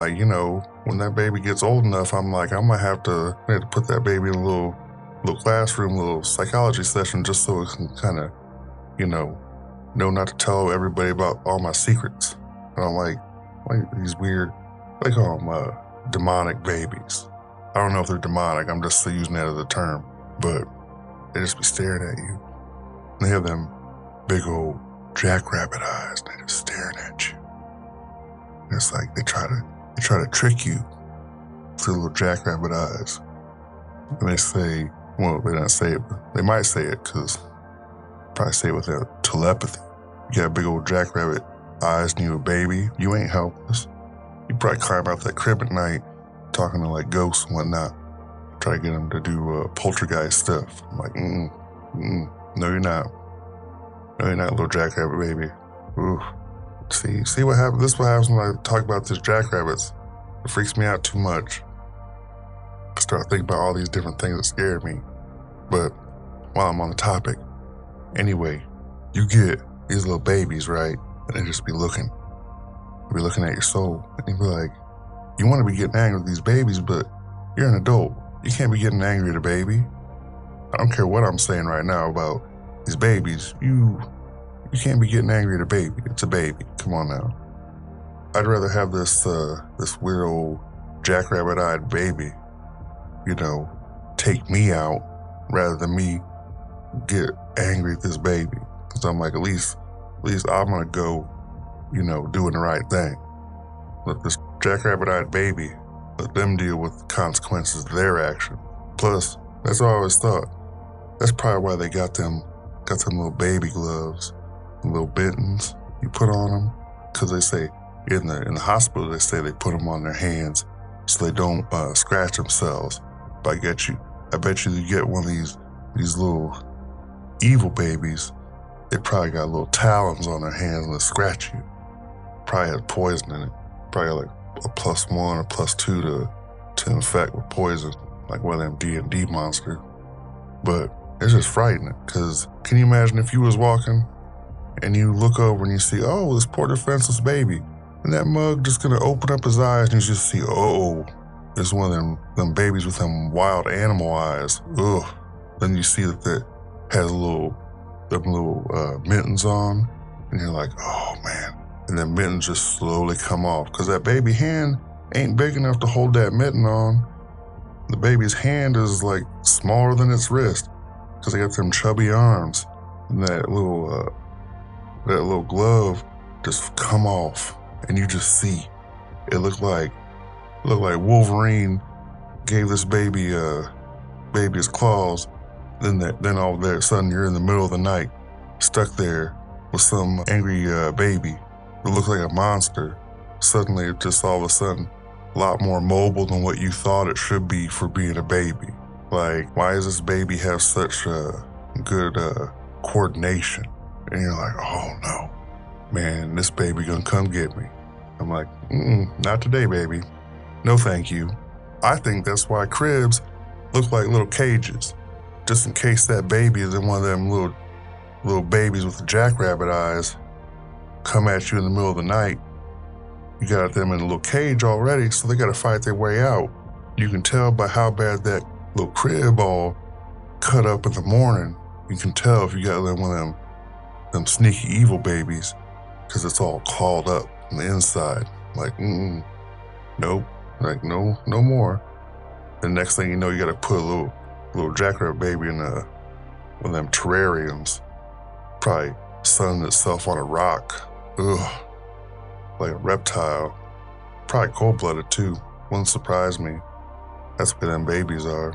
Like, you know, when that baby gets old enough, I'm like, I might have to put that baby in a little classroom, little psychology session, just so it can kind of, you know not to tell everybody about all my secrets. And I'm like these weird, they call them demonic babies. I don't know if they're demonic. I'm just using that as a term, but they just be staring at you. They have them big old jackrabbit eyes. They just staring at you. And it's like they try to trick you through little jackrabbit eyes. And they say, well, they don't say it, but they might say it because probably say it with their telepathy. You got big old jackrabbit eyes and you a baby, you ain't helpless. You probably climb out that crib at night talking to like ghosts and whatnot. Try to get them to do poltergeist stuff. I'm like, no you're not. No you're not, little jackrabbit baby. Ooh. See what happens? This is what happens when I talk about these jackrabbits. It freaks me out too much. I start thinking about all these different things that scared me. But while I'm on the topic, anyway, you get these little babies, right? And they just be looking at your soul. And you be like, you want to be getting angry with these babies, but you're an adult. You can't be getting angry at a baby. I don't care what I'm saying right now about these babies. You can't be getting angry at a baby. It's a baby. Come on now. I'd rather have this weird old jackrabbit-eyed baby, take me out rather than me get angry at this baby. Because I'm like, at least I'm gonna go, doing the right thing. Let this jackrabbit-eyed baby, let them deal with the consequences of their action. Plus, that's what I always thought. That's probably why they got them little baby gloves, little mittens you put on them. Because they say in the hospital, they say they put them on their hands so they don't scratch themselves. But I bet you get one of these little evil babies, they probably got little talons on their hands and they scratch you. Probably has poison in it. Probably like a +1 or +2 to infect with poison, like one of them D&D monsters. But it's just frightening, because can you imagine if you was walking and you look over and you see, oh, this poor defenseless baby, and that mug just gonna open up his eyes and you just see, oh, it's one of them babies with them wild animal eyes. Ugh. Then you see that it has them little mittens on, and you're like, oh man. And then mittens just slowly come off, because that baby hand ain't big enough to hold that mitten on. The baby's hand is like smaller than its wrist, because they got them chubby arms, and that little glove just come off, and you just see it looked like Wolverine gave this baby his claws. Then all of a sudden you're in the middle of the night, stuck there with some angry baby that looks like a monster. Suddenly, it just all of a sudden a lot more mobile than what you thought it should be for being a baby. Like, why does this baby have such good coordination? And you're like, oh no, man, this baby gonna come get me. I'm like, not today, baby. No, thank you. I think that's why cribs look like little cages, just in case that baby is in one of them little babies with the jackrabbit eyes come at you in the middle of the night. You got them in a little cage already, so they got to fight their way out. You can tell by how bad that little crib all cut up in the morning. You can tell if you got one of them sneaky evil babies, because it's all clawed up on the inside. Like, nope, like no more. The next thing you know, you got to put a little jackrabbit baby in one of them terrariums, probably sunning itself on a rock. Ugh, like a reptile. Probably cold-blooded too. Wouldn't surprise me. That's what them babies are.